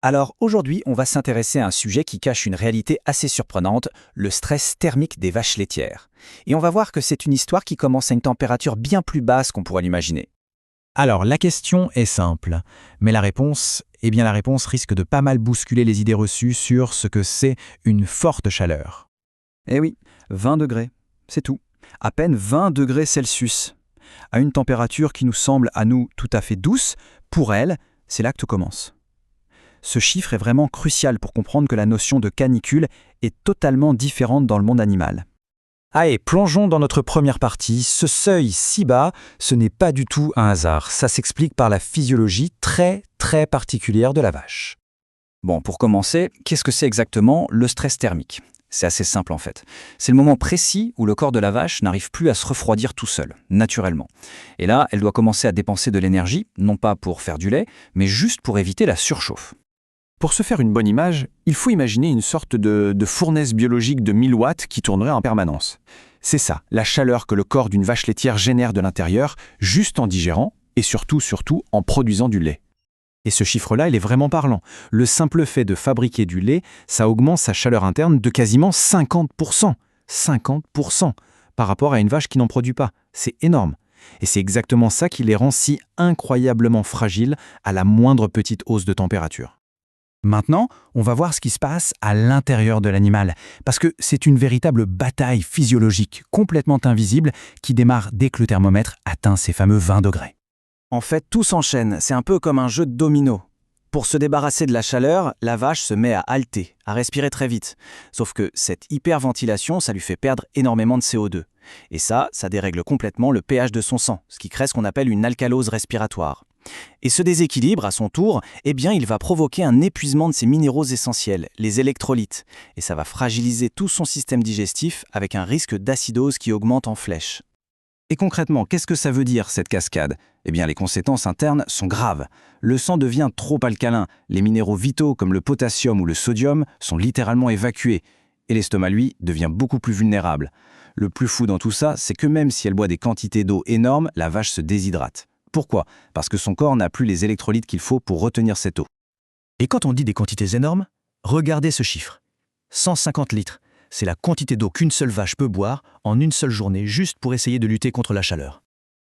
Alors aujourd'hui, on va s'intéresser à un sujet qui cache une réalité assez surprenante, le stress thermique des vaches laitières. Et on va voir que c'est une histoire qui commence à une température bien plus basse qu'on pourrait l'imaginer. Alors, la question est simple, mais la réponse risque de pas mal bousculer les idées reçues sur ce que c'est une forte chaleur. Eh oui, 20 degrés, c'est tout. À peine 20 degrés Celsius. À une température qui nous semble à nous tout à fait douce, pour elle, c'est là que tout commence. Ce chiffre est vraiment crucial pour comprendre que la notion de canicule est totalement différente dans le monde animal. Allez, plongeons dans notre première partie. Ce seuil si bas, ce n'est pas du tout un hasard. Ça s'explique par la physiologie très particulière de la vache. Bon, pour commencer, qu'est-ce que c'est exactement le stress thermique? C'est assez simple en fait. C'est le moment précis où le corps de la vache n'arrive plus à se refroidir tout seul, naturellement. Et là, elle doit commencer à dépenser de l'énergie, non pas pour faire du lait, mais juste pour éviter la surchauffe. Pour se faire une bonne image, il faut imaginer une sorte de fournaise biologique de 1000 watts qui tournerait en permanence. C'est ça, la chaleur que le corps d'une vache laitière génère de l'intérieur, juste en digérant et surtout en produisant du lait. Et ce chiffre-là, il est vraiment parlant. Le simple fait de fabriquer du lait, ça augmente sa chaleur interne de quasiment 50%. 50% par rapport à une vache qui n'en produit pas. C'est énorme. Et c'est exactement ça qui les rend si incroyablement fragiles à la moindre petite hausse de température. Maintenant, on va voir ce qui se passe à l'intérieur de l'animal, parce que c'est une véritable bataille physiologique complètement invisible qui démarre dès que le thermomètre atteint ces fameux 20 degrés. En fait, tout s'enchaîne, c'est un peu comme un jeu de domino. Pour se débarrasser de la chaleur, la vache se met à halter, à respirer très vite. Sauf que cette hyperventilation, ça lui fait perdre énormément de CO2. Et ça dérègle complètement le pH de son sang, ce qui crée ce qu'on appelle une alcalose respiratoire. Et ce déséquilibre, à son tour, il va provoquer un épuisement de ses minéraux essentiels, les électrolytes. Et ça va fragiliser tout son système digestif avec un risque d'acidose qui augmente en flèche. Et concrètement, qu'est-ce que ça veut dire, cette cascade? Les conséquences internes sont graves. Le sang devient trop alcalin, les minéraux vitaux comme le potassium ou le sodium sont littéralement évacués, et l'estomac, lui, devient beaucoup plus vulnérable. Le plus fou dans tout ça, c'est que même si elle boit des quantités d'eau énormes, la vache se déshydrate. Pourquoi? Parce que son corps n'a plus les électrolytes qu'il faut pour retenir cette eau. Et quand on dit des quantités énormes, regardez ce chiffre. 150 litres, c'est la quantité d'eau qu'une seule vache peut boire en une seule journée juste pour essayer de lutter contre la chaleur.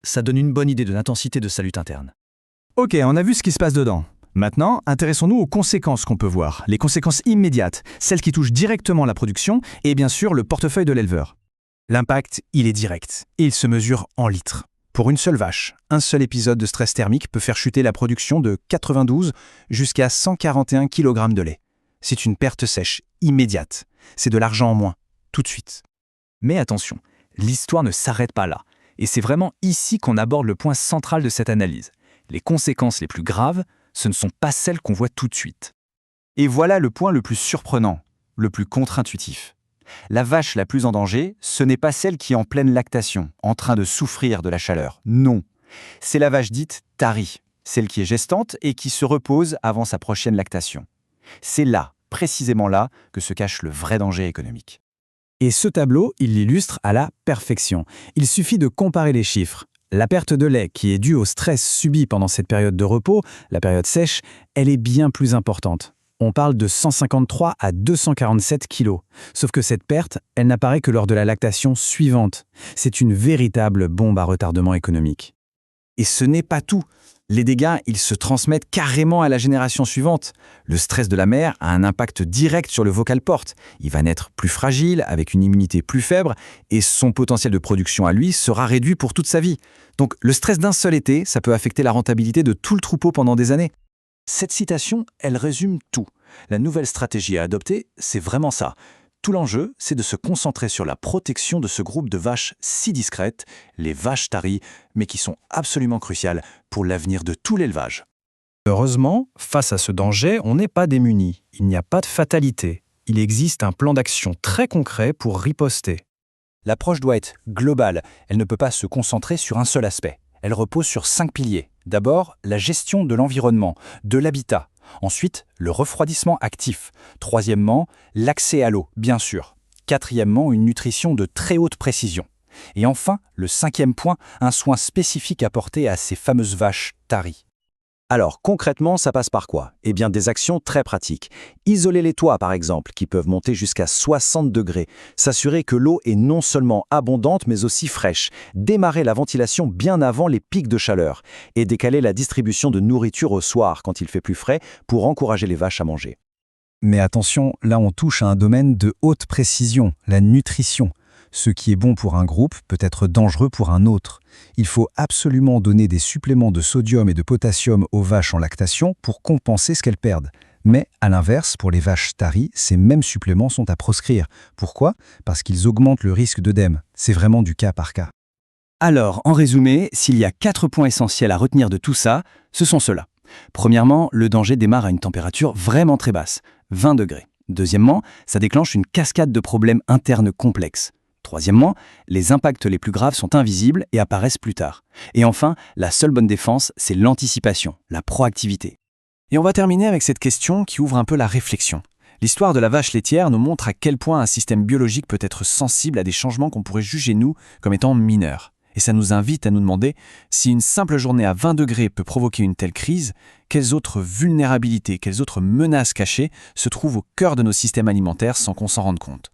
Ça donne une bonne idée de l'intensité de sa lutte interne. Ok, on a vu ce qui se passe dedans. Maintenant, intéressons-nous aux conséquences qu'on peut voir, les conséquences immédiates, celles qui touchent directement la production et bien sûr le portefeuille de l'éleveur. L'impact, il est direct et il se mesure en litres. Pour une seule vache, un seul épisode de stress thermique peut faire chuter la production de 92 jusqu'à 141 kg de lait. C'est une perte sèche immédiate. C'est de l'argent en moins, tout de suite. Mais attention, l'histoire ne s'arrête pas là. Et c'est vraiment ici qu'on aborde le point central de cette analyse. Les conséquences les plus graves, ce ne sont pas celles qu'on voit tout de suite. Et voilà le point le plus surprenant, le plus contre-intuitif. La vache la plus en danger, ce n'est pas celle qui est en pleine lactation, en train de souffrir de la chaleur. Non. C'est la vache dite tarie, celle qui est gestante et qui se repose avant sa prochaine lactation. C'est là, précisément là, que se cache le vrai danger économique. Et ce tableau, il l'illustre à la perfection. Il suffit de comparer les chiffres. La perte de lait qui est due au stress subi pendant cette période de repos, la période sèche, elle est bien plus importante. On parle de 153 à 247 kilos. Sauf que cette perte, elle n'apparaît que lors de la lactation suivante. C'est une véritable bombe à retardement économique. Et ce n'est pas tout. Les dégâts, ils se transmettent carrément à la génération suivante. Le stress de la mère a un impact direct sur le vocal porte. Il va naître plus fragile, avec une immunité plus faible, et son potentiel de production à lui sera réduit pour toute sa vie. Donc le stress d'un seul été, ça peut affecter la rentabilité de tout le troupeau pendant des années. Cette citation, elle résume tout. La nouvelle stratégie à adopter, c'est vraiment ça. Tout l'enjeu, c'est de se concentrer sur la protection de ce groupe de vaches si discrètes, les vaches taries, mais qui sont absolument cruciales pour l'avenir de tout l'élevage. Heureusement, face à ce danger, on n'est pas démunis. Il n'y a pas de fatalité. Il existe un plan d'action très concret pour riposter. L'approche doit être globale. Elle ne peut pas se concentrer sur un seul aspect. Elle repose sur 5 piliers. D'abord, la gestion de l'environnement, de l'habitat. Ensuite, le refroidissement actif. Troisièmement, l'accès à l'eau, bien sûr. Quatrièmement, une nutrition de très haute précision. Et enfin, le 5e point, un soin spécifique apporté à ces fameuses vaches taries. Alors, concrètement, ça passe par quoi? Eh bien, des actions très pratiques. Isoler les toits, par exemple, qui peuvent monter jusqu'à 60 degrés. S'assurer que l'eau est non seulement abondante, mais aussi fraîche. Démarrer la ventilation bien avant les pics de chaleur. Et décaler la distribution de nourriture au soir, quand il fait plus frais, pour encourager les vaches à manger. Mais attention, là on touche à un domaine de haute précision, la nutrition. Ce qui est bon pour un groupe peut être dangereux pour un autre. Il faut absolument donner des suppléments de sodium et de potassium aux vaches en lactation pour compenser ce qu'elles perdent. Mais à l'inverse, pour les vaches taries, ces mêmes suppléments sont à proscrire. Pourquoi? Parce qu'ils augmentent le risque d'œdème. C'est vraiment du cas par cas. Alors, en résumé, s'il y a 4 points essentiels à retenir de tout ça, ce sont ceux-là. Premièrement, le danger démarre à une température vraiment très basse, 20 degrés. Deuxièmement, ça déclenche une cascade de problèmes internes complexes. Troisièmement, les impacts les plus graves sont invisibles et apparaissent plus tard. Et enfin, la seule bonne défense, c'est l'anticipation, la proactivité. Et on va terminer avec cette question qui ouvre un peu la réflexion. L'histoire de la vache laitière nous montre à quel point un système biologique peut être sensible à des changements qu'on pourrait juger nous comme étant mineurs. Et ça nous invite à nous demander si une simple journée à 20 degrés peut provoquer une telle crise, quelles autres vulnérabilités, quelles autres menaces cachées se trouvent au cœur de nos systèmes alimentaires sans qu'on s'en rende compte.